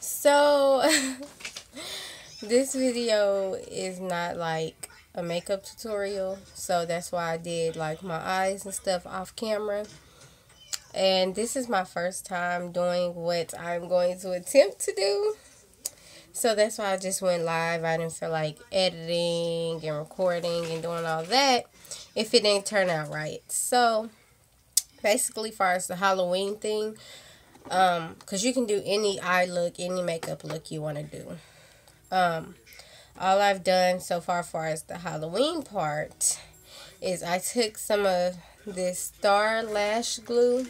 So, this video is not like a makeup tutorial, so that's why I did like my eyes and stuff off camera. And this is my first time doing what I'm going to attempt to do. So that's why I just went live. I didn't feel like editing and recording and doing all that if it didn't turn out right. So, basically, far as the Halloween thing, because you can do any eye look, any makeup look you want to do. All I've done so far as the Halloween part is I took some of this Star Lash Glue,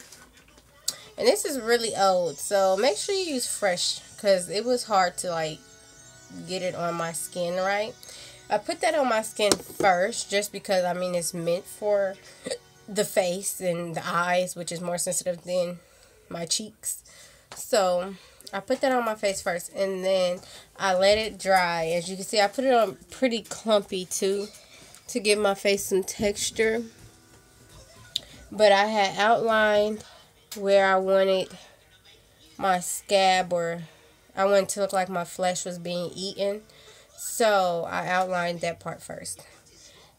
and this is really old, so make sure you use fresh because it was hard to like get it on my skin right. I put that on my skin first just because I mean it's meant for the face and the eyes, which is more sensitive than my cheeks. So I put that on my face first, and then I let it dry. As you can see, I put it on pretty clumpy too to give my face some texture. But I had outlined where I wanted my scab, or I wanted to look like my flesh was being eaten. So I outlined that part first.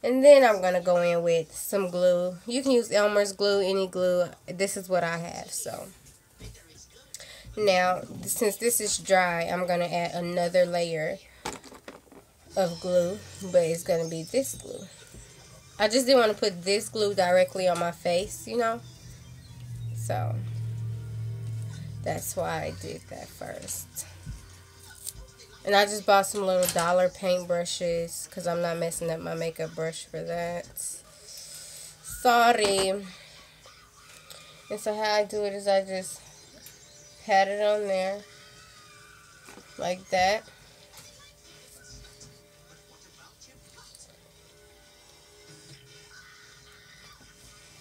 And then I'm going to go in with some glue. You can use Elmer's glue, any glue. This is what I have, so. Now, since this is dry, I'm going to add another layer of glue, but it's going to be this glue. I just didn't want to put this glue directly on my face, you know? So, that's why I did that first. And I just bought some little dollar paint brushes because I'm not messing up my makeup brush for that. Sorry. And so how I do it is I just pat it on there like that.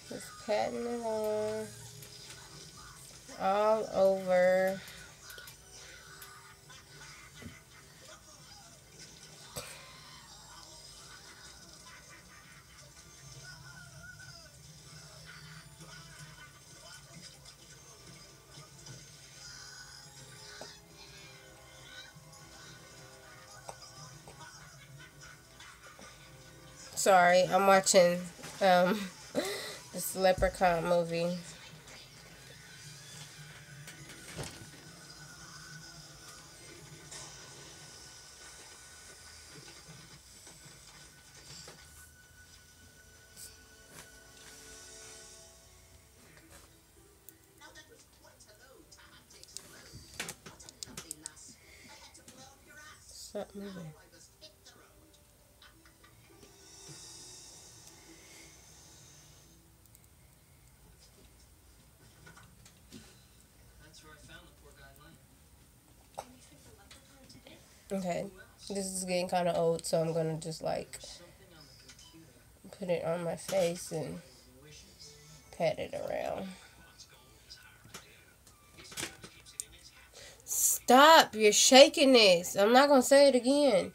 Just patting it on all over. Sorry, I'm watching this Leprechaun movie. Stop moving. Okay, this is getting kind of old, so I'm gonna just like put it on my face and pat it around. Stop! You're shaking this. I'm not gonna say it again.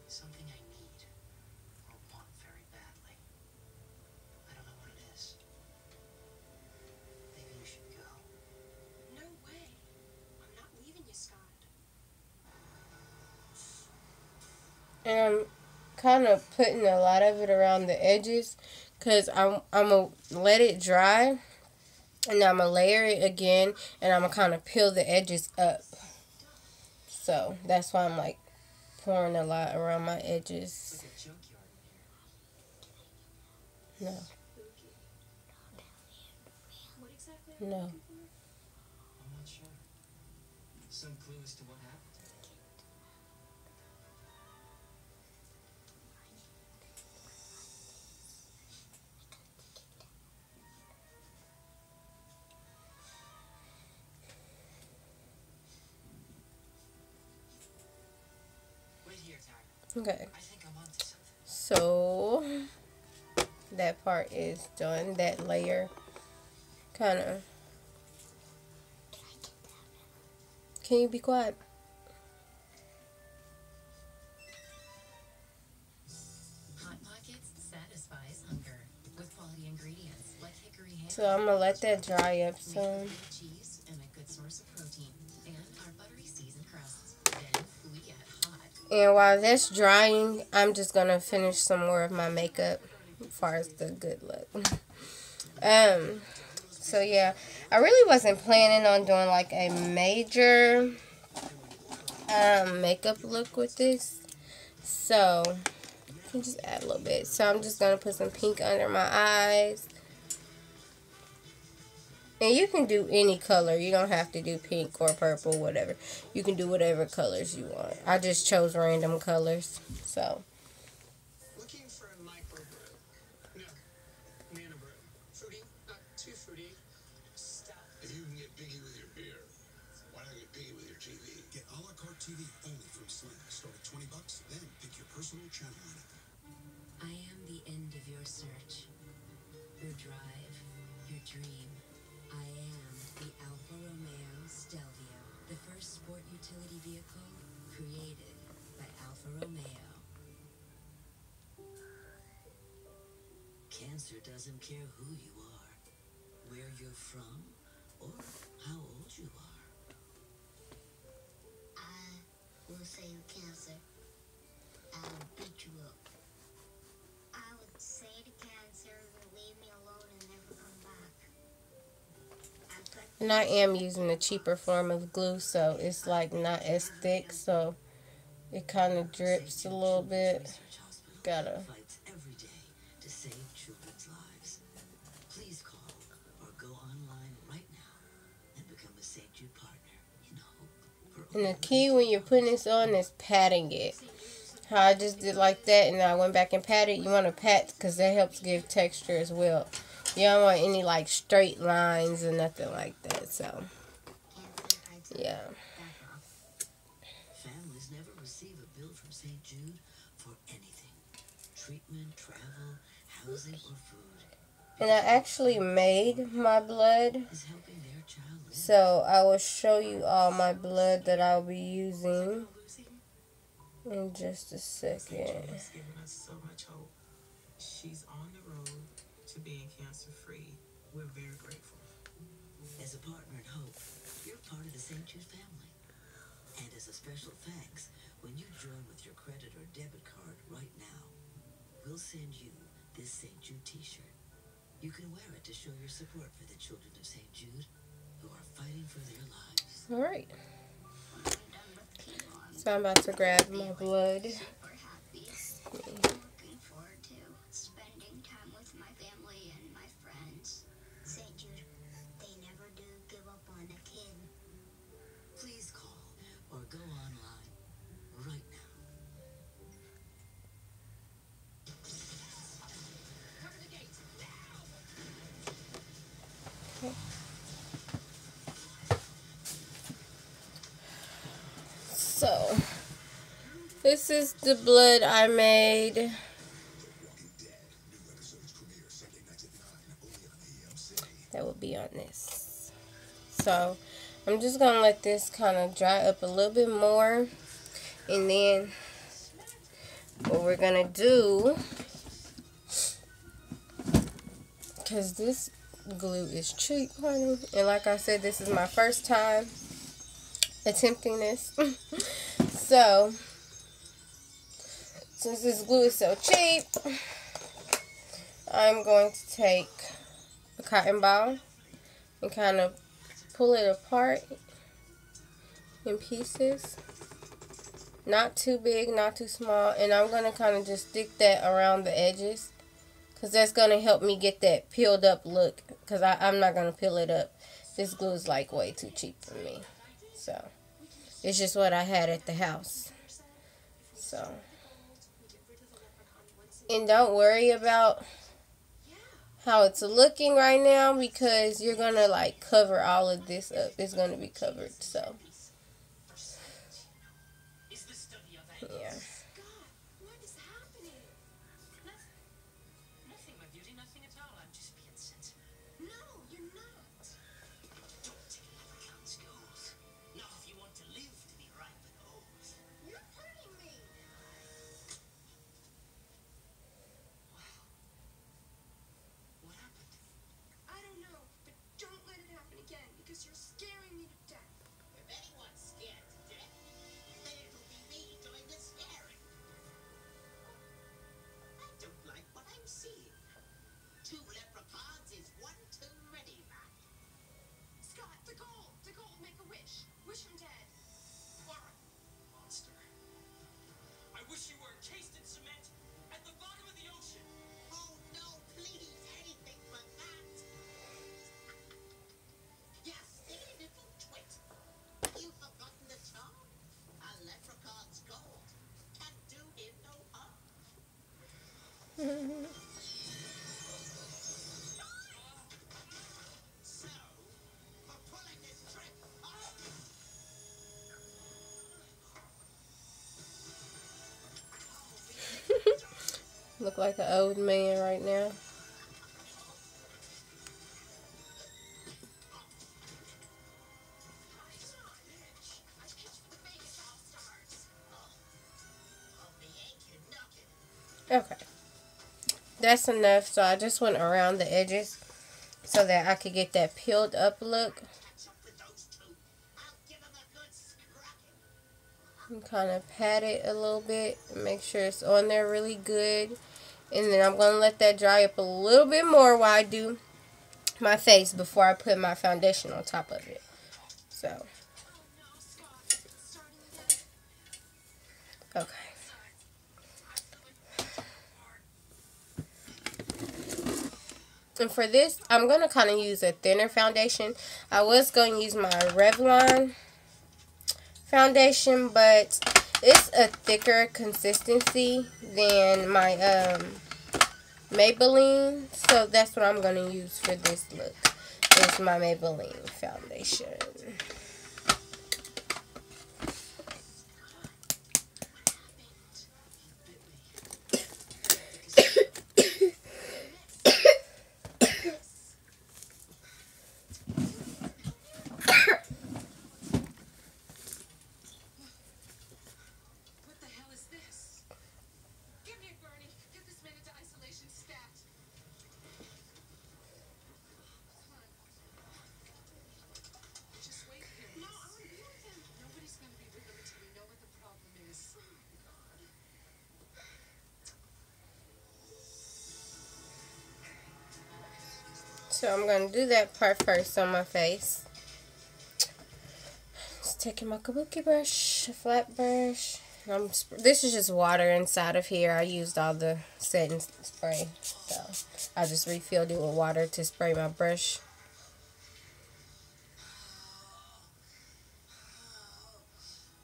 Something I need or want very badly. I don't know what it is. Maybe you should go. No way. I'm not leaving you, Scott. And I'm kind of putting a lot of it around the edges because I'm gonna let it dry, and I'm gonna layer it again, and I'm gonna kind of peel the edges up. So that's why I'm like pouring a lot around my edges. No. What exactly? No. I'm not sure. Some clue as to what happened? Wait here, Tara. Okay. I think I'm onto something. So that part is done. That layer kind of. Can you be quiet? Hot Pockets satisfies hunger with quality ingredients like hickory ham. So I'm gonna let that dry up some. Cheese and a good source of protein, and our buttery seasoned crusts. Then we get hot. And while that's drying, I'm just gonna finish some more of my makeup as far as the good look. So yeah, I really wasn't planning on doing like a major makeup look with this. So I can just add a little bit. So I'm just gonna put some pink under my eyes. And you can do any color. You don't have to do pink or purple, whatever. You can do whatever colors you want. I just chose random colors. So Looking for a micro brew. No. Nano brew. Fruity, not too fruity. Stop. If you can get piggy with your beer, why not get piggy with your TV? Get a la carte TV only from Sling. Start at $20, then pick your personal channel lineup. I am the end of your search, your drive, your dream. I am the Alfa Romeo Stelvio, the first sport utility vehicle created by Alfa Romeo. Cancer doesn't care who you are, where you're from, or how old you are. I will say you cancer. I'll beat you up. I would say to cancer, leave me alone and never come back. and I am using a cheaper form of glue, so it's like not as thick, so it kind of drips a little bit. Gotta. Fights every day to save children's lives. Please call or go online right now and become a St. Jude partner in hope for And the key when you're putting this on is patting it. How I just did like that, and I went back and patted. You want to pat because that helps give texture as well. You don't want any like straight lines or nothing like that. So yeah. Families never receive a bill from St. Jude for anything. Treatment, travel, housing, or food. And I actually made my blood, Is helping their child live. so I will show you all my blood that I'll be using in just a second. Has given us so much hope. She's on the road to being cancer free. We're very grateful. As a partner in hope, you're part of the St. Jude family. And as a special thanks, when you join with your credit or debit card right now, we'll send you this St. Jude t-shirt. You can wear it to show your support for the children of St. Jude who are fighting for their lives. Alright. So I'm about to grab my blood. Super happy. Looking forward to spending time with my family and my friends. St. Jude, they never do give up on a kid. Please call or go online right now. So this is the blood I made. Walking Dead. New episodes premiere Sunday nights at 9, only on AMC. That will be on this. So I'm just gonna let this kind of dry up a little bit more, and then what we're gonna do, because this glue is cheap, honey, and like I said, this is my first time attempting this. So since this glue is so cheap, I'm going to take a cotton ball and kind of pull it apart in pieces. Not too big, not too small. And I'm going to kind of just stick that around the edges, because that's going to help me get that peeled up look, because I'm not going to peel it up. This glue is like way too cheap for me. So It's just what I had at the house. So, and don't worry about how it's looking right now, because you're gonna like cover all of this up. It's gonna be covered, so yeah. What is happening? Nothing, my beauty, nothing at all. I'm just being sensitive. No, you're not. Don't take leprechaun's goals. Not if you want to live to be ripe and old. You're hurting me. Wow. What happened? I don't know, but don't let it happen again, because you're scaring me to death. If anyone's scared to death, then it'll be me doing the scaring. I don't like what I'm seeing. 2 leprechauns is one too many, man. Scott, the goal! The goal, make a wish. Wish him dead. Warren, monster. I wish you were encased in cement at the bottom of the ocean. Oh no, please, anything but that. You silly little twit. You've forgotten the charm? A leprechaun's gold can do him no harm. So, for pulling this trick off, Look like an old man right now. Okay, that's enough. So I just went around the edges so that I could get that peeled up look. catch up with those 2. I'll give him a good scrubbing. And kind of pat it a little bit and make sure it's on there really good. And then I'm going to let that dry up a little bit more while I do my face before I put my foundation on top of it. So, Oh no, Scott, starting again. okay. And for this, I'm going to kind of use a thinner foundation. I was going to use my Revlon foundation, but it's a thicker consistency than my Maybelline. So that's what I'm going to use for this look. It's my Maybelline foundation. What the hell is this? Give me it, Bernie. Get this man into isolation stat. Just wait here. No, I want to be with him. Nobody's going to be with him until we know what the problem is. So I'm going to do that part first on my face. Just taking my kabuki brush, a flat brush. This is just water inside of here. I used all the setting spray. So I just refilled it with water to spray my brush.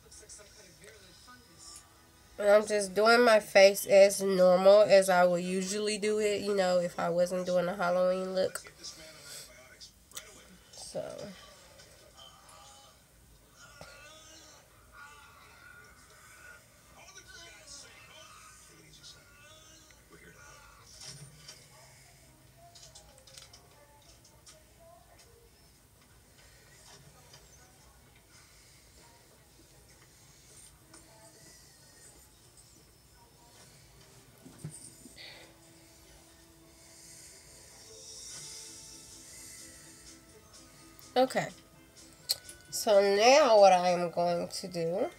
Looks like some kind of virulent fungus. And I'm just doing my face as normal as I would usually do it, you know, if I wasn't doing a Halloween look. So, okay. So now what I am going to do,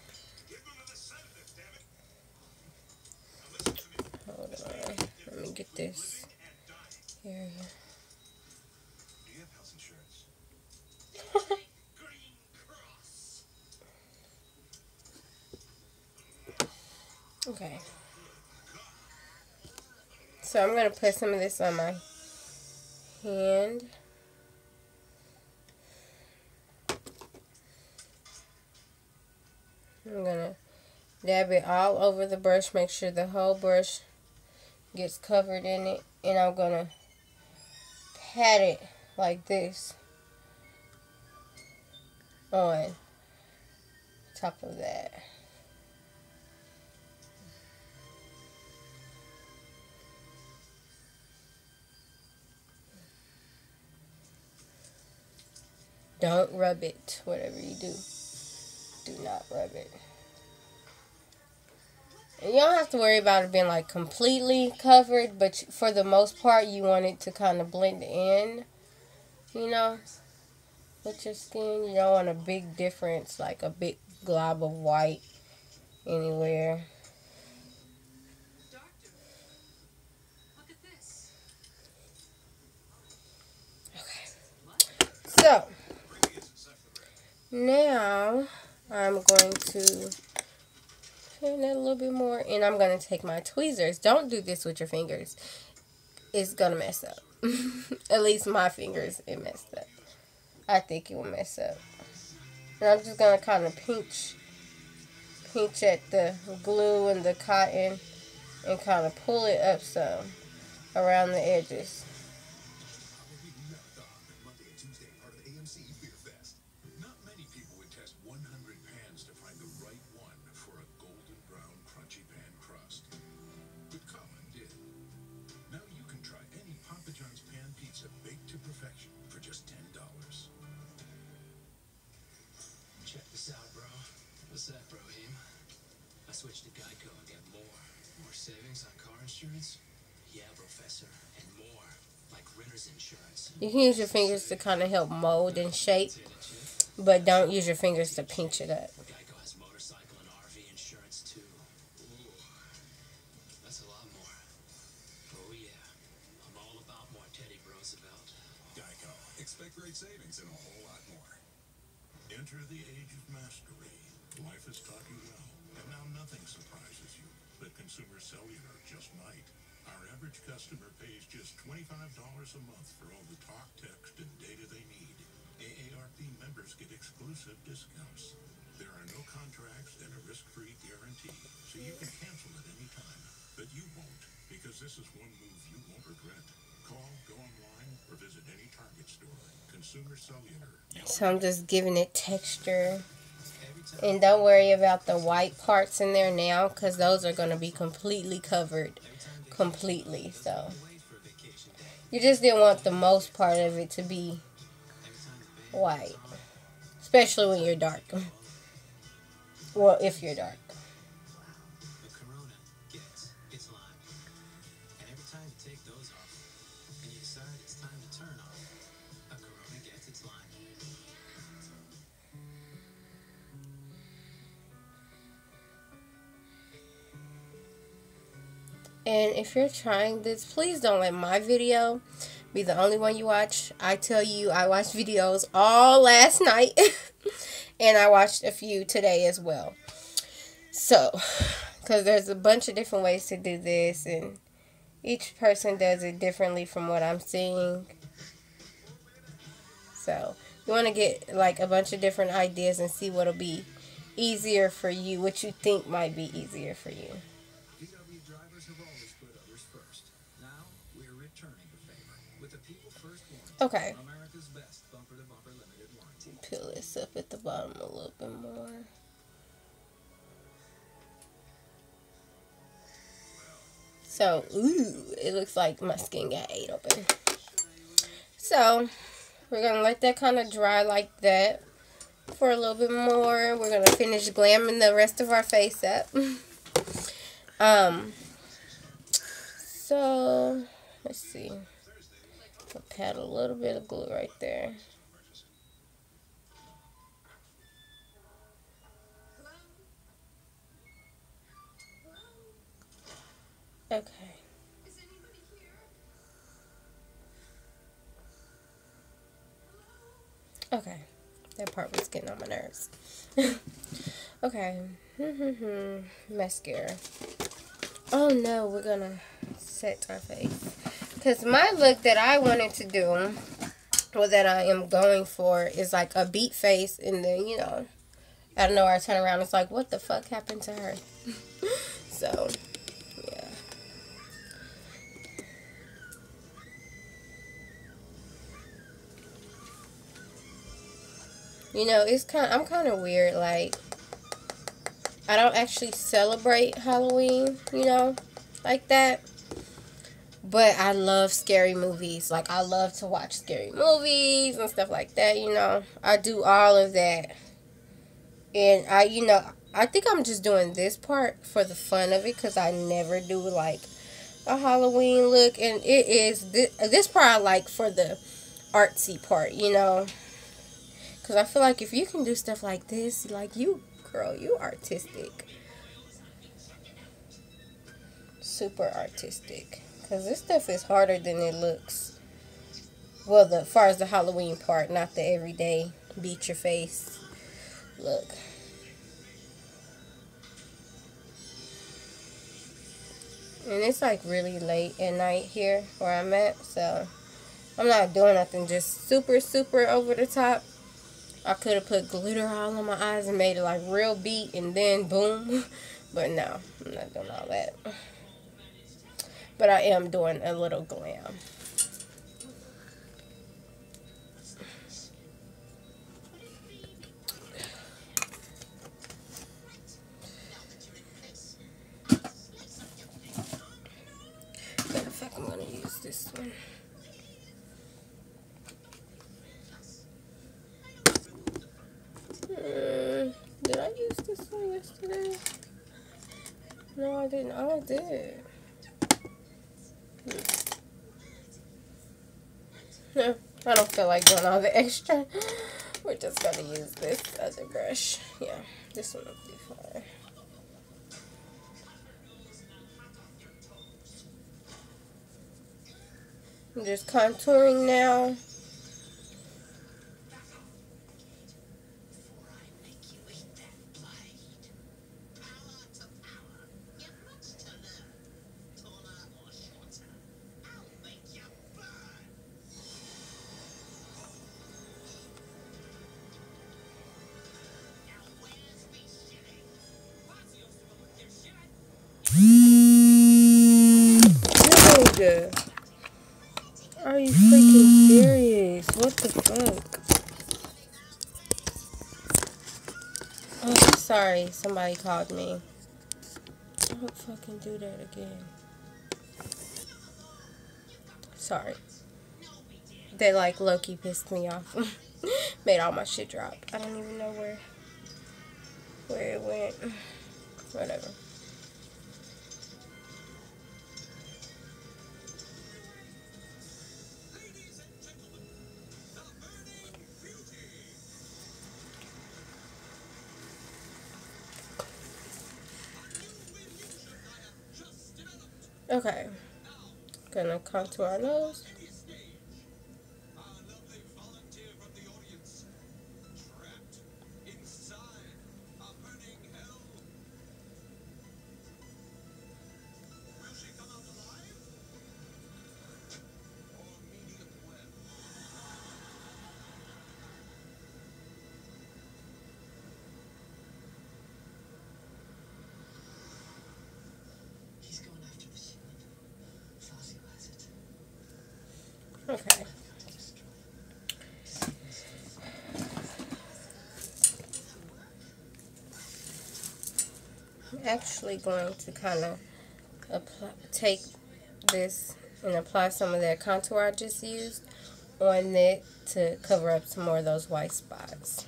hold on, let me get this area. Do you have health insurance? Okay. So I'm going to put some of this on my hand. I'm gonna dab it all over the brush. Make sure the whole brush gets covered in it. And I'm gonna pat it like this on top of that. Don't rub it. Whatever you do, do not rub it. And you don't have to worry about it being like completely covered, but for the most part you want it to kind of blend in, you know, with your skin. You don't want a big difference, like a big glob of white anywhere. Doctor, look at this. Okay. So now I'm going to turn that a little bit more, and I'm going to take my tweezers. Don't do this with your fingers. It's going to mess up. At least my fingers, it messed up. I think it will mess up. And I'm just going to kind of pinch at the glue and the cotton and kind of pull it up some around the edges. Monday and Tuesday, part of the AMC Beer Fest. Not many people would test 100 pans to find the right one for a golden brown crunchy pan crust. But Colin did. Now you can try any Papa John's pan pizza baked to perfection for just $10. Check this out, bro. What's that, Brohim? I switched to Geico and get more. More savings on car insurance? Yeah, Professor. And more. Like renter's insurance. You can use your fingers to kind of help mold and shape, but don't use your fingers to pinch it up. Geico has motorcycle and RV insurance, too. Ooh. That's a lot more. Oh, yeah. I'm all about more Teddy Roosevelt. Geico. Expect great savings and a whole lot more. Enter the age of mastery. Life has taught you well, and now nothing surprises you. But Consumer Cellular just might. Our average customer pays just $25 a month for all the talk, text, and data they need. AARP members get exclusive discounts. There are no contracts and a risk-free guarantee, so you can cancel at any time. But you won't, because this is one move you won't regret. Call, go online, or visit any Target store. Consumer Cellular. So I'm just giving it texture. And don't worry about the white parts in there now, because those are going to be completely covered. Completely. So you just didn't want the most part of it to be white. Especially when you're dark. Well, if you're dark. The Corona gets its lime. And every time you take those off, and you decide it's time to turn off, a Corona gets its lime. And if you're trying this, please don't let my video be the only one you watch. I tell you, I watched videos all last night. And I watched a few today as well. So, because there's a bunch of different ways to do this. And each person does it differently from what I'm seeing. So, you want to get like a bunch of different ideas and see what'll be easier for you. What you think might be easier for you. VW drivers have always put others first. Now we're returning the favor with the People First warranty. Okay. America's best bumper-to-bumper limited warranty. Peel this up at the bottom a little bit more. So, ooh, it looks like my skin got ate open. So, we're going to let that kind of dry like that for a little bit more. We're going to finish glamming the rest of our face up. So, let's see. I'll pat a little bit of glue right there. Okay. Is anybody here? Okay. That part was getting on my nerves. Okay. Mascara. Oh no, we're gonna set our face. Because my look that I wanted to do, or that I am going for, is like a beat face and then, you know, Out of nowhere, I turn around. It's like, what the fuck happened to her? So, yeah. You know, I'm kind of weird. Like, I don't actually celebrate Halloween, you know, like that. But I love scary movies. Like, I love to watch scary movies and stuff like that, you know. I do all of that. And I think I'm just doing this part for the fun of it, because I never do, like, a Halloween look. And it is, this part I like for the artsy part, you know. Because I feel like if you can do stuff like this, like, you, girl, you artistic. Super artistic. Because this stuff is harder than it looks. Well, as far as the Halloween part, not the everyday beat your face look. And it's like really late at night here where I'm at, so I'm not doing nothing just super, super over the top. I could have put glitter all on my eyes and made it like real beat and then boom. But no, I'm not doing all that. But I am doing a little glam. Matter of fact, I'm going to use this one. Did I use this one yesterday? No, I didn't. Oh, I did. No, I don't feel like doing all the extra. We're just going to use this other brush. Yeah, this one will be fine. I'm just contouring now. Dude, are you freaking serious? What the fuck? Oh, sorry, somebody called me. Don't fucking do that again. Sorry. They like low-key pissed me off. Made all my shit drop. I don't even know where it went. Whatever. Okay. Gonna contour our nose. Okay. I'm actually going to kind of take this and apply some of that contour I just used on it to cover up some more of those white spots.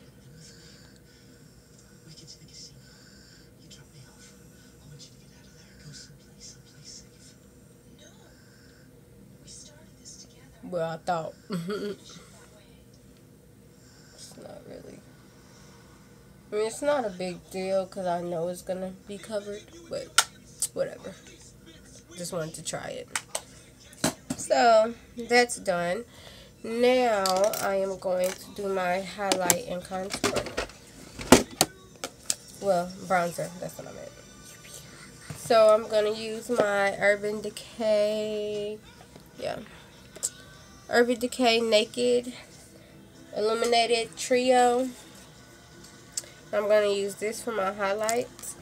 Well, I thought. It's not really. I mean, it's not a big deal because I know it's going to be covered, but whatever. Just wanted to try it. So, that's done. Now, I am going to do my highlight and contour. Well, bronzer. That's what I meant. So, I'm going to use my Urban Decay. Yeah. Urban Decay Naked Illuminated Trio. I'm going to use this for my highlights.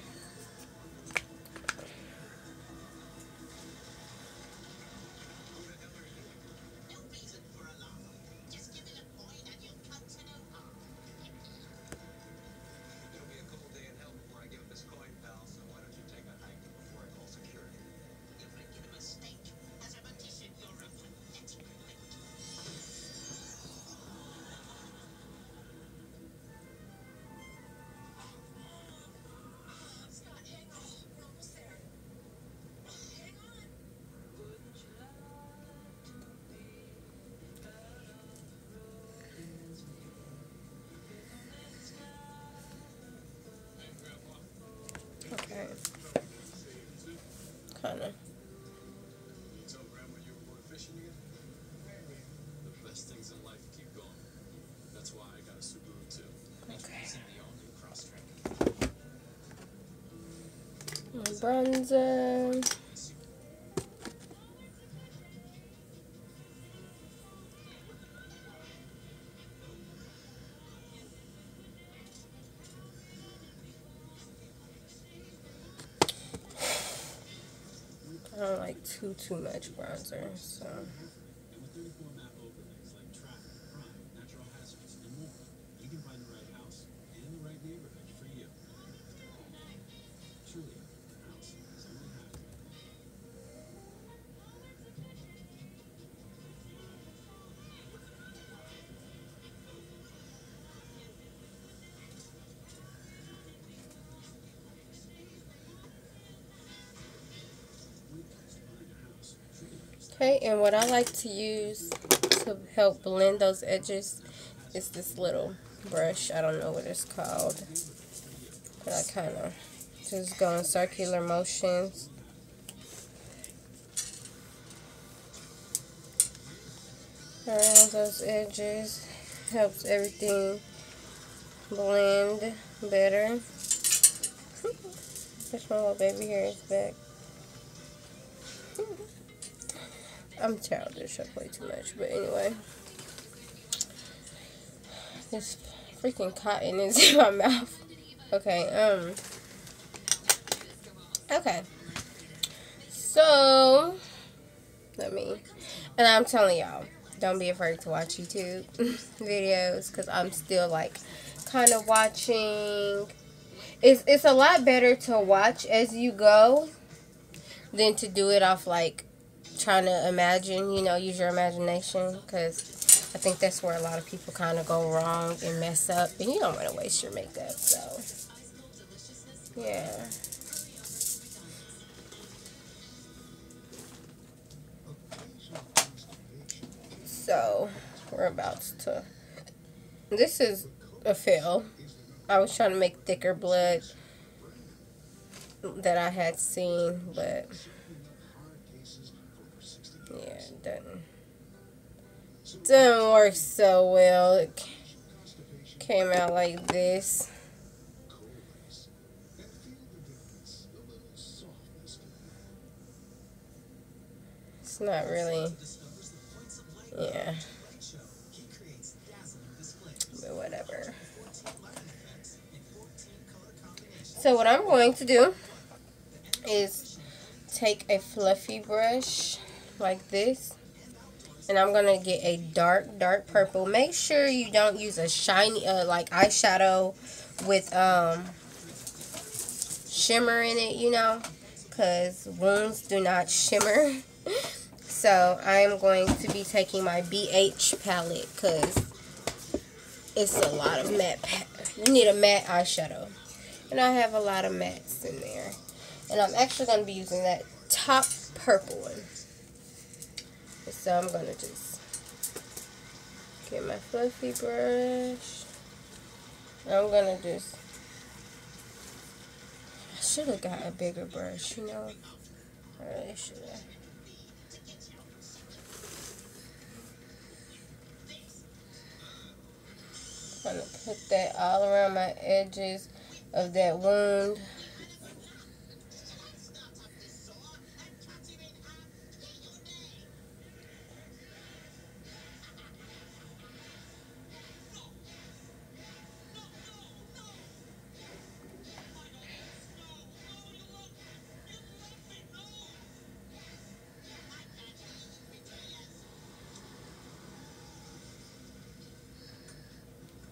Okay. Kind of. Tell Grandma you were going fishing again? The best things in life keep going. That's why I got a Subaru too. Introducing the all-new Crosstrek. Bronzer. I don't like too much bronzer, so. And with 34 map overlays like traffic, crime, natural hazards, and more, you can find the right house and the right neighborhood for you. Truly, the house is only half the battle. Okay, and what I like to use to help blend those edges is this little brush. I don't know what it's called, but I kind of just go in circular motions. Around those edges, helps everything blend better. Wish my little baby hair is back. I'm childish, I play too much, but anyway. This freaking cotton is in my mouth. Okay, okay. So, and I'm telling y'all, don't be afraid to watch YouTube videos, because I'm still, like, kind of watching. It's a lot better to watch as you go than to do it off, like, trying to imagine, you know, use your imagination, because I think that's where a lot of people kind of go wrong and mess up, and you don't want to waste your makeup, so, yeah. So, we're about to, this is a fail. I was trying to make thicker blood that I had seen, but yeah, it didn't work so well. It came out like this. It's not really, yeah, but whatever. So what I'm going to do is take a fluffy brush like this, and I'm gonna get a dark purple. Make sure you don't use a shiny like eyeshadow with shimmer in it, you know, because wounds do not shimmer. So I'm going to be taking my BH palette, because it's a lot of matte. You need a matte eyeshadow, and I have a lot of mattes in there. And I'm actually going to be using that top purple one. So I'm going to just get my fluffy brush. I'm going to just, I should have got a bigger brush, you know. I really should have. I'm going to put that all around my edges of that wound.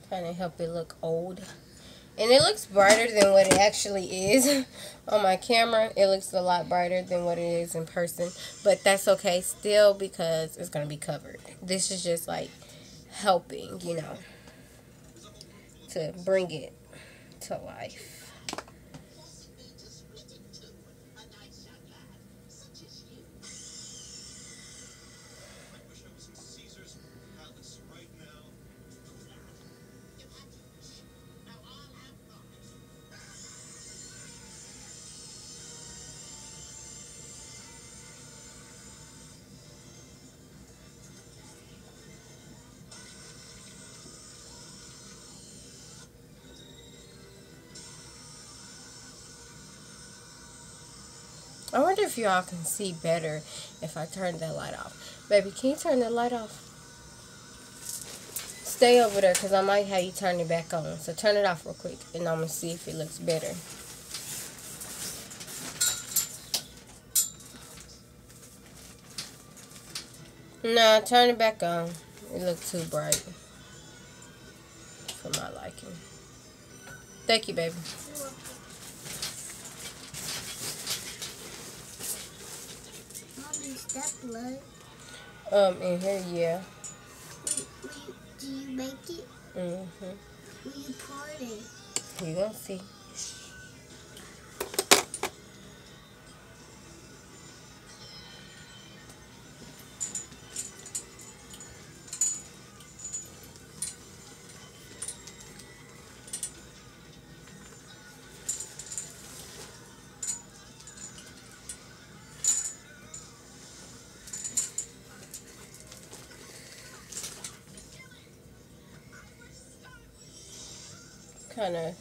Kind of help it look old. And it looks brighter than what it actually is on my camera. It looks a lot brighter than what it is in person. But that's okay still because it's going to be covered. This is just like helping, you know, to bring it to life. I wonder if y'all can see better if I turn that light off. Baby, can you turn that light off? Stay over there because I might have you turn it back on. So turn it off real quick and I'm going to see if it looks better. Nah, turn it back on. It looks too bright for my liking. Thank you, baby. That blood? In here, yeah. Do you make it? Mm-hmm. Will you pour it in? You gonna see. Kind of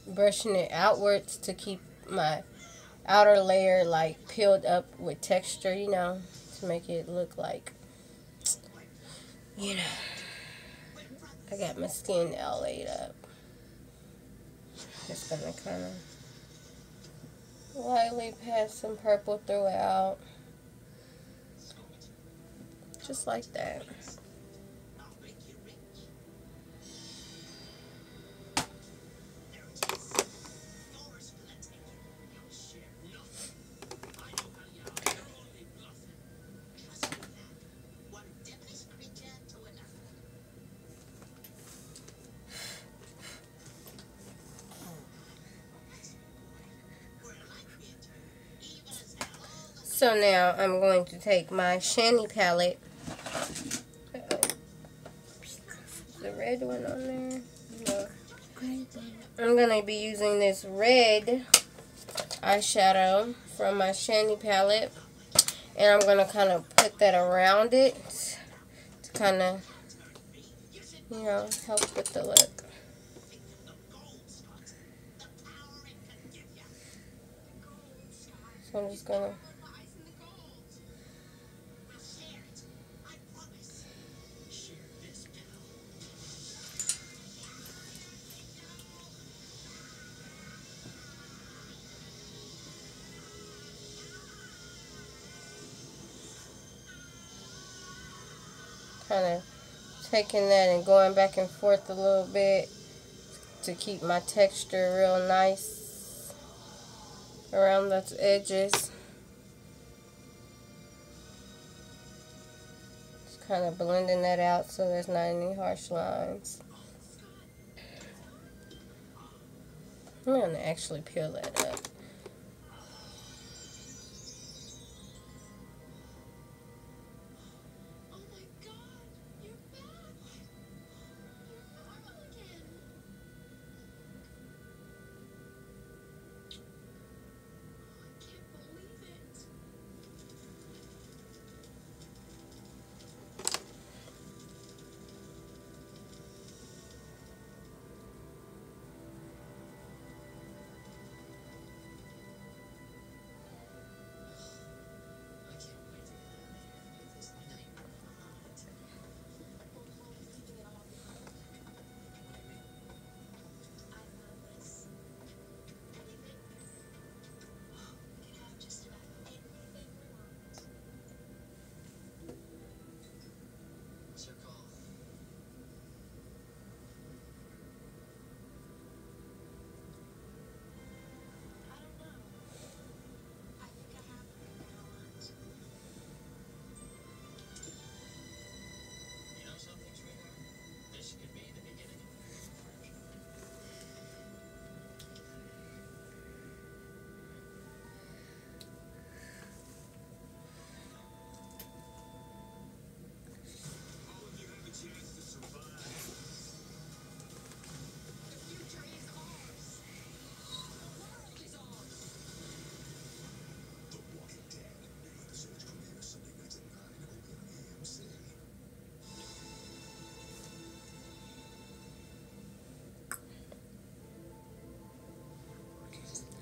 brushing it outwards to keep my outer layer like peeled up with texture, you know, to make it look like, you know, I got my skin all laid up. Just gonna kind of lightly pat some purple throughout, just like that. So now I'm going to take my Shani palette. The red one on there. No. I'm going to be using this red eyeshadow from my Shani palette. And I'm going to kind of put that around it to kind of, you know, help with the look. So I'm just going to kind of taking that and going back and forth a little bit to keep my texture real nice around those edges. Just kind of blending that out so there's not any harsh lines. I'm going to actually peel that up.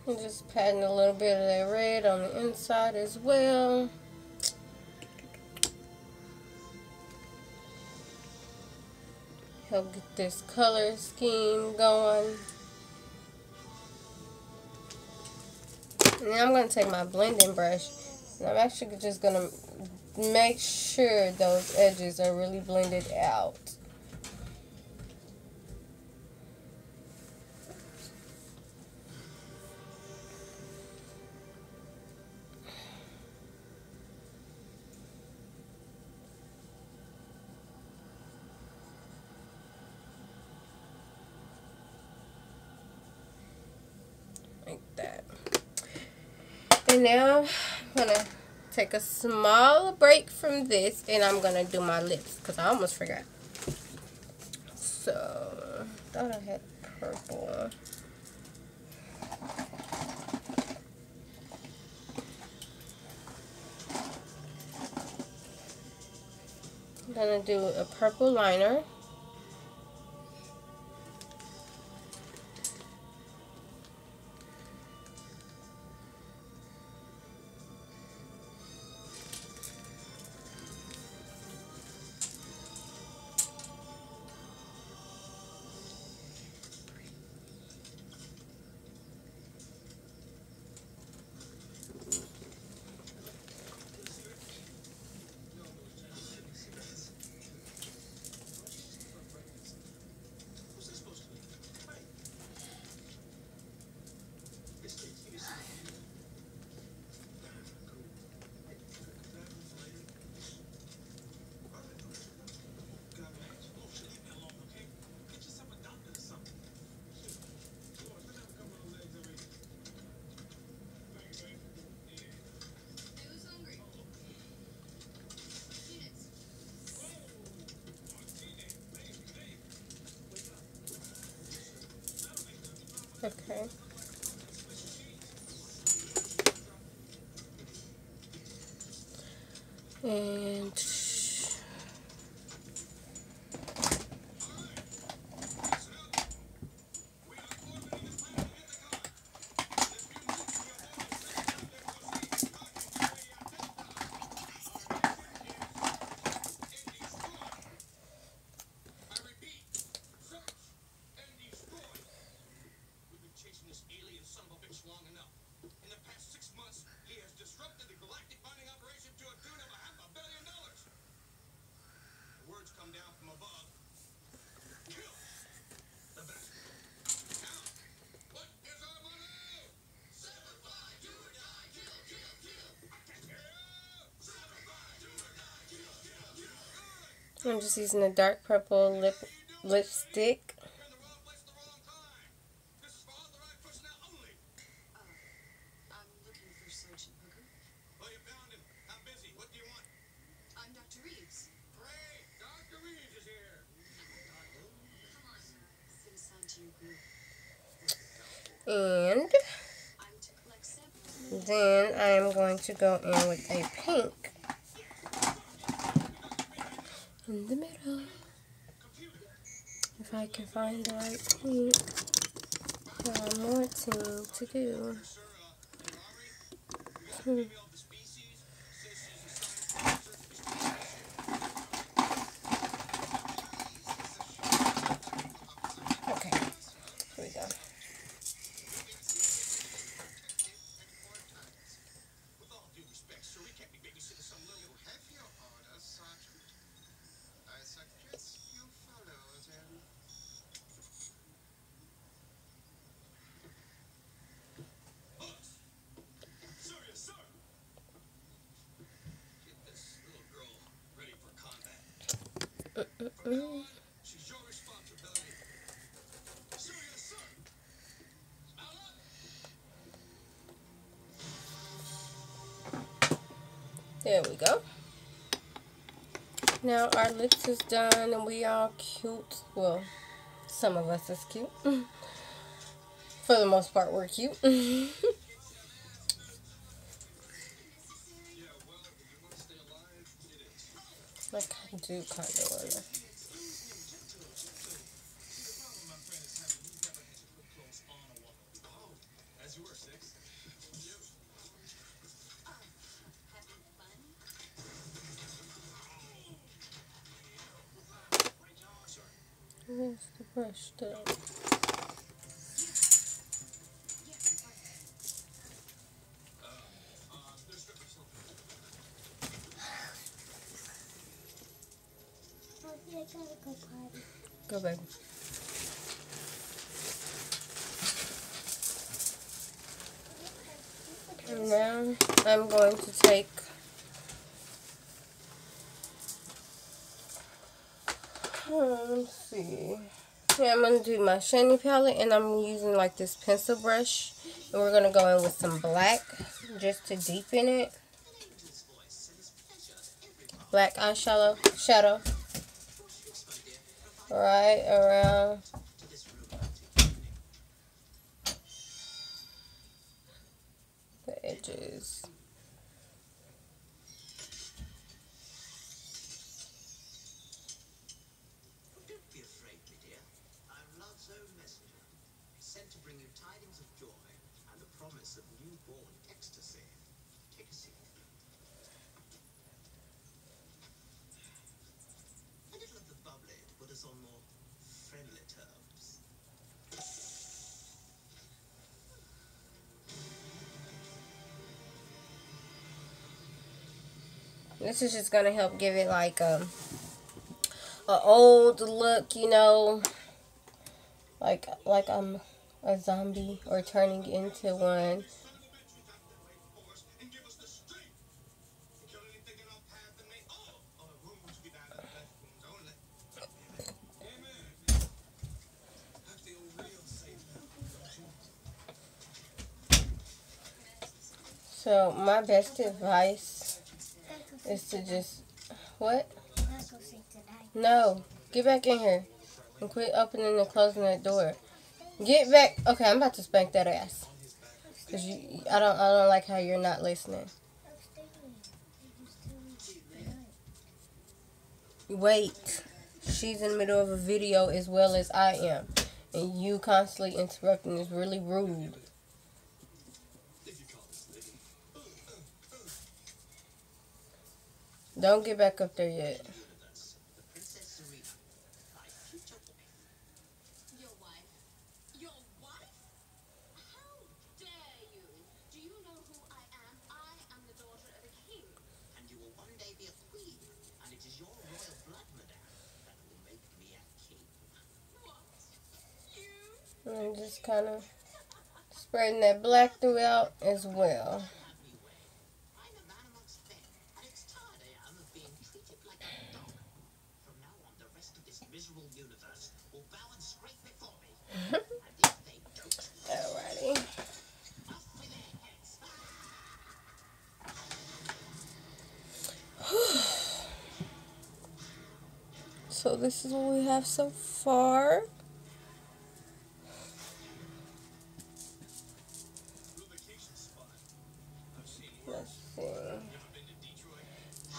I'm just patting a little bit of that red on the inside as well. Help get this color scheme going. And then I'm going to take my blending brush, and I'm actually just going to make sure those edges are really blended out. Like that. And now I'm going to take a small break from this, and I'm going to do my lips because I almost forgot. So, I thought I had purple. I'm going to do a purple liner. Okay. And I'm just using a dark purple lipstick. I'm looking for Sergeant Hooker. Well, you found him. I'm busy. What do you want? I'm Dr. Reeves. Great! Dr. Reeves is here. Come on, sit aside to your group. And I'm to collect samples. then I am going to go in with a pink in the middle. If I can find the right pink. There are more to do. Okay, here we go. With all due respect, sir, we can't be babysitting some little... Have your orders, Sergeant. I suggest you follow them. Sir, yes, sir! Get this little girl ready for combat. From now on, she's your responsibility. Sir, yes, sir! There we go. Now our lips is done and we all cute. Well, some of us is cute. For the most part, we're cute. Like I do kind of wanna. As you were, 6. Where's the brush today? I gotta go potty. Go back. And now I'm going to take let's see. Yeah, I'm gonna do my shiny palette, and I'm using like this pencil brush, and we're gonna go in with some black just to deepen it. Black eyeshadow, right around the edges. Don't be afraid, my dear. I'm love's own messenger, sent to bring you tidings of joy and the promise of newborn ecstasy. Take a seat. A little of the bubbly to put us on more friendly terms. This is just gonna help give it like a old look, you know, like I'm a zombie or turning into one. So my best advice is to just, what? Let's go sing tonight. No, get back in here and quit opening and closing that door. Get back. Okay, I'm about to spank that ass. Cause I don't like how you're not listening. Wait, she's in the middle of a video as well as I am, and you constantly interrupting is really rude. Don't get back up there yet. Your wife? Your wife? How dare you? Do you know who I am? I am the daughter of a king. And you will one day be a queen, and it is your royal blood, madame, that will make me a king. What? You? And just kind of spreading that black throughout as well. I'm a man amongst men, and it's tired I am of being treated like a dog. From now on, the rest of this miserable universe will bow and scrape before me. And if they don't, Alrighty. off with their heads. So this is what we have so far. Let's see.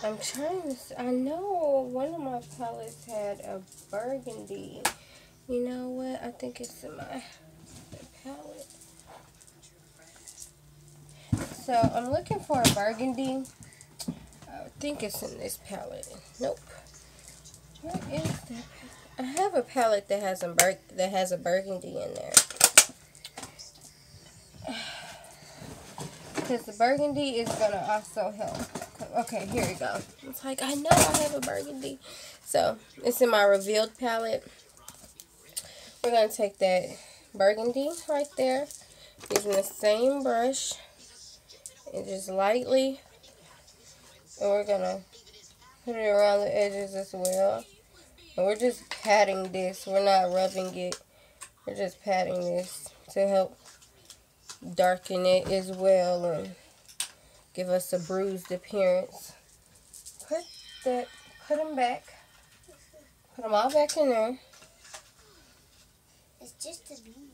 I'm trying to. I know one of my palettes had a burgundy. You know what? I think it's in my palette. So I'm looking for a burgundy. I think it's in this palette. Nope. Where is that palette? I have a palette that has a burgundy in there. Because the burgundy is gonna also help. Okay, here we go. It's like, I know I have a burgundy. So it's in my revealed palette. We're gonna take that burgundy right there, using the same brush, and just lightly, and we're gonna put it around the edges as well. And we're just patting this. We're not rubbing it. We're just patting this to help darken it as well and give us a bruised appearance. Put them back. Put them all back in there. It's just a bean.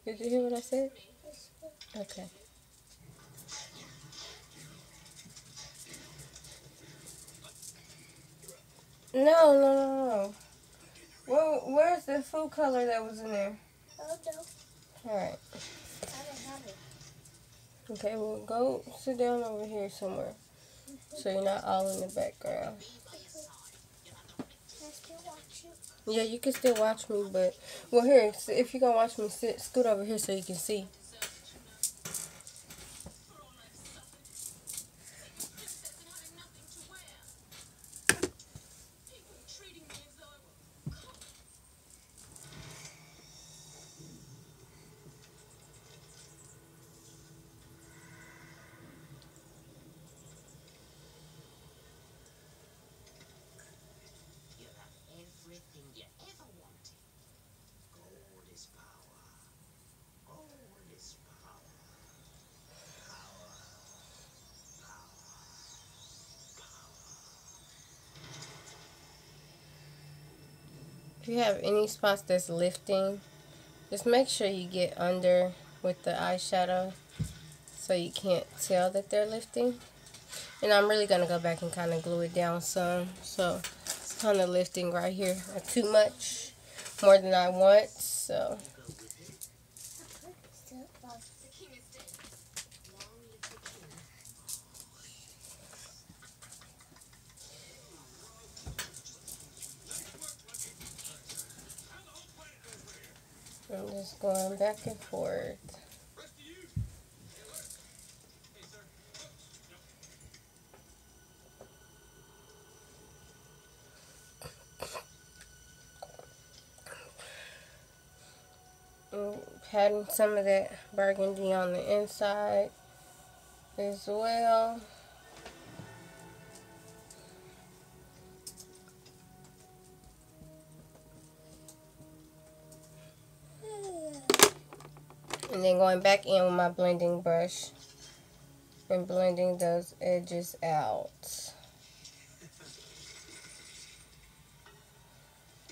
Did you hear what I said? Okay. No. Well, where's the food color that was in there? Oh, no. Alright. I don't have it. Okay, well, go sit down over here somewhere so you're not all in the background. That's Yeah, you can still watch me, but well, here, if you're gonna watch me, scoot over here so you can see. You have everything you ever wanted. Gold is power. Gold is power. Power. If you have any spots that's lifting, just make sure you get under with the eyeshadow so you can't tell that they're lifting. And I'm really going to go back and kind of glue it down some. So it's kind of lifting right here. Too much, more than I want. So I'm just going back and forth. Patting some of that burgundy on the inside as well. And then going back in with my blending brush and blending those edges out.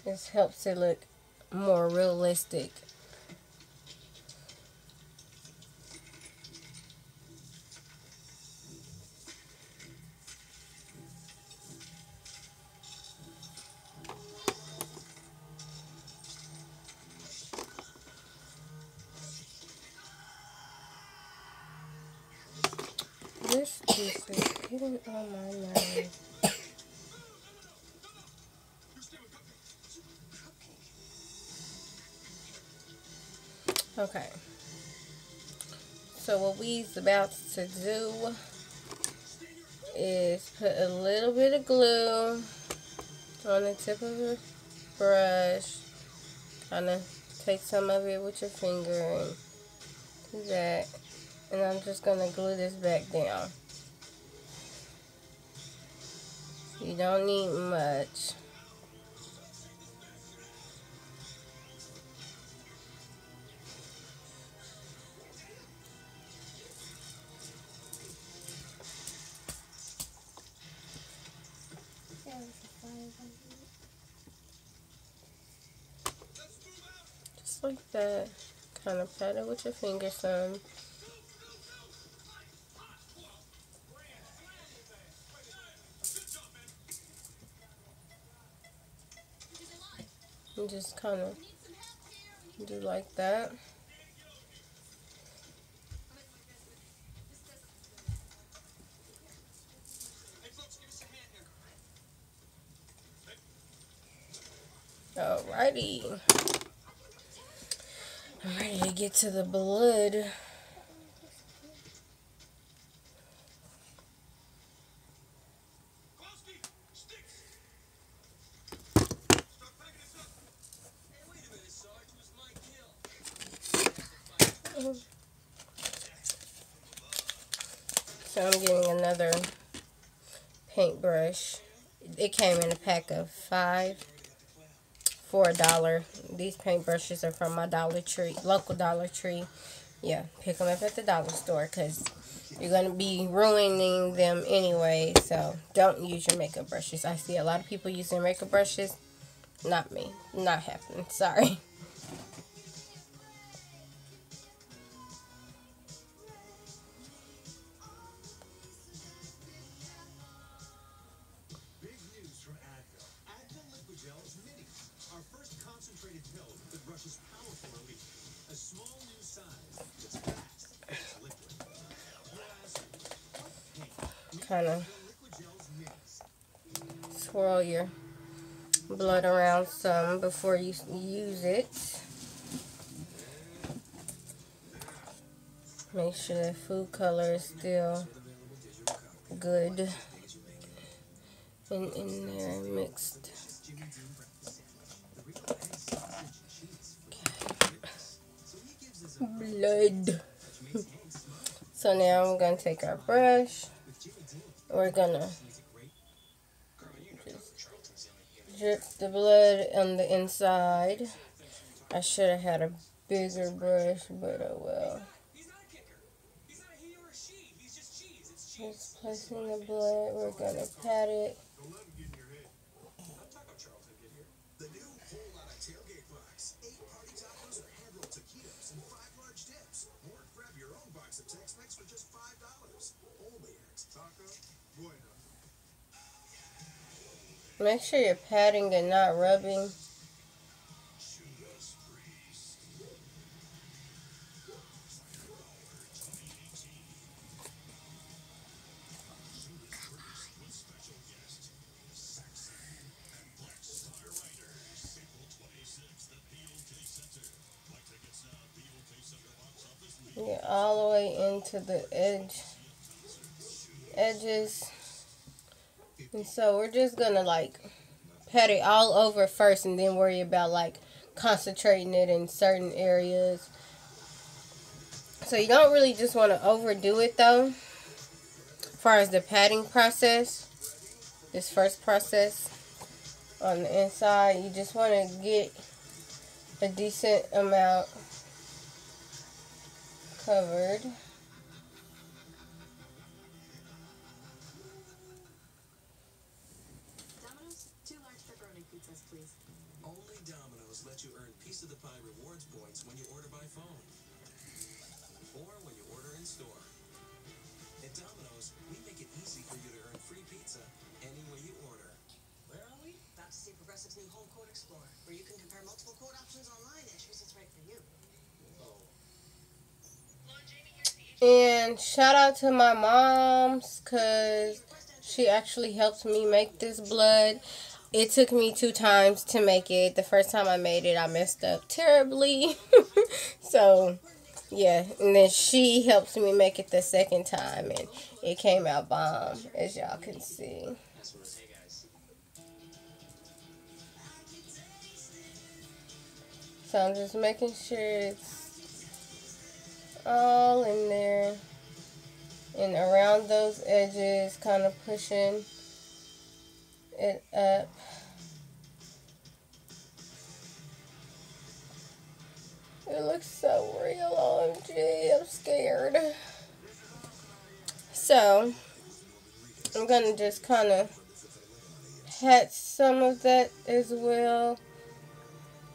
This helps it look more realistic. This piece is getting on my nerves. Okay. So what we's about to do is put a little bit of glue on the tip of the brush. Kind of take some of it with your finger and do that. And I'm just going to glue this back down. You don't need much. Just like that. Kind of pat it with your finger some. And just kind of do like that. Alrighty. I'm ready to get to the blood. So I'm getting another paintbrush. It came in a pack of 5 for $1. These paintbrushes are from my Dollar Tree, local Dollar Tree. Yeah, pick them up at the dollar store because you're going to be ruining them anyway. So don't use your makeup brushes. I see a lot of people using makeup brushes. Not me. Not happening. Sorry. Kind of swirl your blood around some before you use it. Make sure the food color is still good and in there mixed. Blood. So now I'm going to take our brush. We're going to drip the blood on the inside. I should have had a bigger brush, but oh well. Just placing the blood, we're going to pat it. The new whole lot of tailgate box. 8 party tacos or hand-rolled taquitos and 5 large dips. Or grab your own box of Tex-Mex for just $5. Only at Taco Bueno. Make sure you're patting and not rubbing. Get all the way into the edges. And so we're just gonna like pat it all over first and then worry about like concentrating it in certain areas. So you don't really just want to overdo it though. As far as the patting process, this first process on the inside, you just want to get a decent amount covered. Domino's, 2 large pepperoni pizzas, please. Only Domino's let you earn Piece of the Pie rewards points when you order by phone. Or when you order in store. At Domino's, we make it easy for you to earn free pizza any way you order. Where are we? About to see Progressive's new Home Quote Explorer, where you can compare multiple quote options online and choose what's right for you. And shout out to my moms, because she actually helped me make this blood. It took me 2 times to make it. The first time I made it, I messed up terribly. So, yeah. And then she helped me make it the second time, and it came out bomb, as y'all can see. So I'm just making sure it's all in there and around those edges, kind of pushing it up. It looks so real, OMG, I'm scared. So I'm gonna just kind of pat some of that as well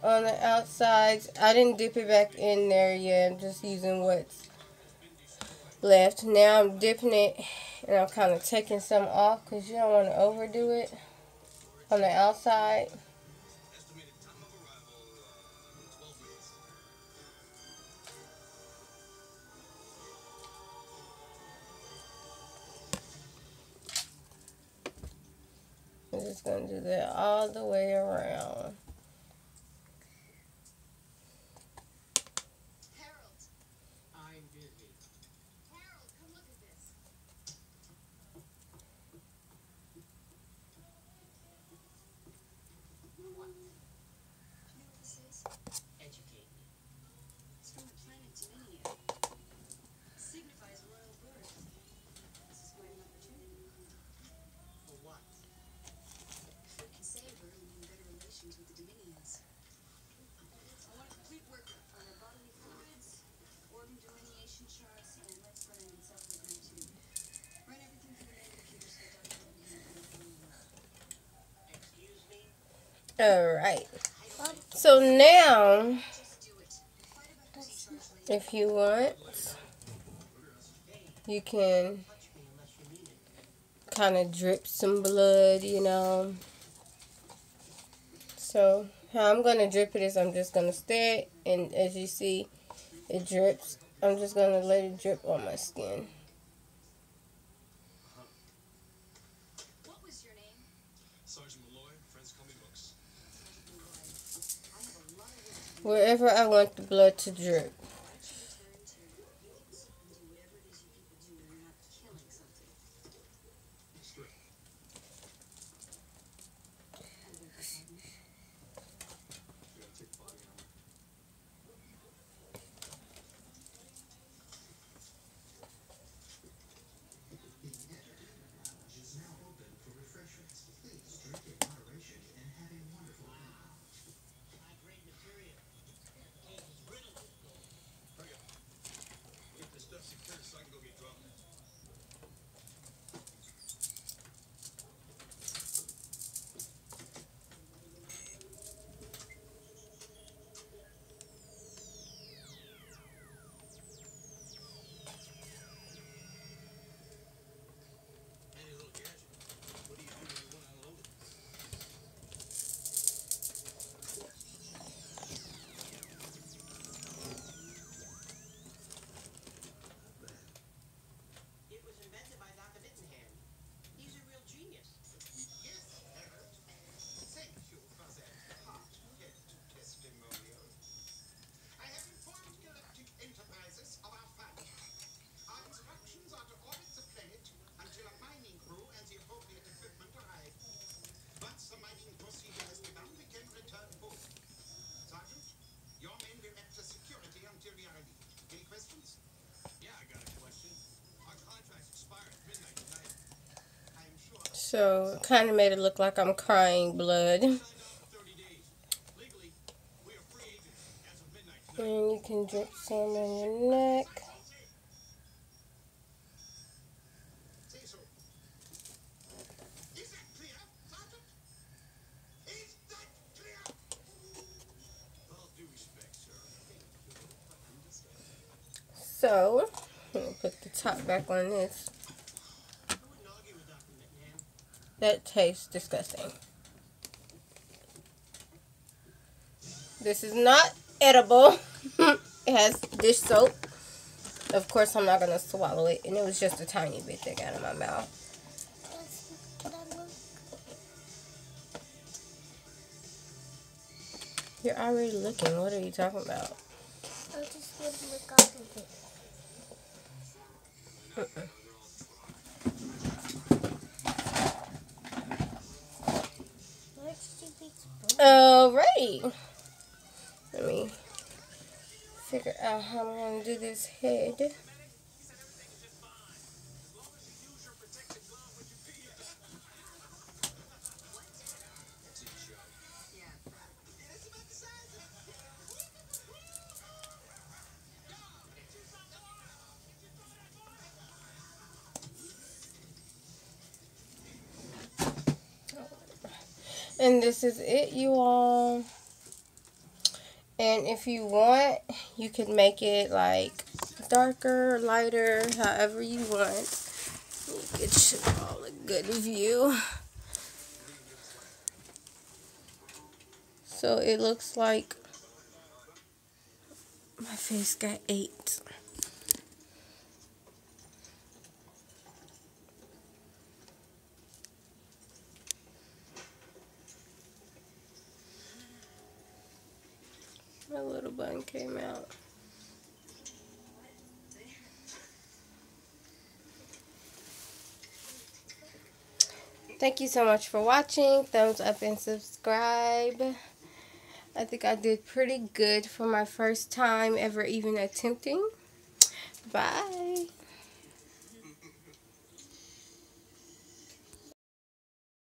on the outsides. I didn't dip it back in there yet. I'm just using what's left. Now I'm dipping it and I'm kind of taking some off because you don't want to overdo it on the outside. I'm just going to do that all the way around. Alright, so now, if you want, you can kind of drip some blood, you know. So, how I'm going to drip it is I'm just going to stir it, and as you see, it drips. I'm just going to let it drip on my skin. What was your name? Sergeant Malloy. Friends call me Books. wherever I want the blood to drip. Get this stuff secured so I can go get drunk. Hey, little gadget. What do you do when you want to unload it? It was invented by Dr. Bittenham. He's a real genius. Yes, Herbert. Thank you for that heartfelt testimonial. I have informed Galactic Enterprises of our finding. Our instructions are to orbit the planet until a mining crew and the appropriate equipment arrive. Once the mining procedure has begun, we can return home. Sergeant, your men will act as security until we are relieved. Any questions? Yeah, I got a question. Our contracts expire at midnight tonight. I'm sure. So, kind of made it look like I'm crying blood. Signed on for 30 days. Legally, we are free agents as of midnight tonight. And you can drip some on your neck. Say so. Is that clear, Sergeant? Is that clear? With all due respect, sir. So, I'm going to put the top back on this. I wouldn't argue with Dr. Bittenham. That tastes disgusting. This is not edible. It has dish soap. Of course, I'm not going to swallow it. And it was just a tiny bit that got in my mouth. You're already looking. What are you talking about? I just want to look off of it. Where's the spoon? Alrighty. Let me figure out how I'm going to do this head. And this is it, you all. And if you want, you can make it like darker, lighter, however you want. You get you all a good view. So it looks like my face got 8. My little bun came out. Thank you so much for watching. thumbs up and subscribe. I think I did pretty good for my first time ever even attempting. Bye.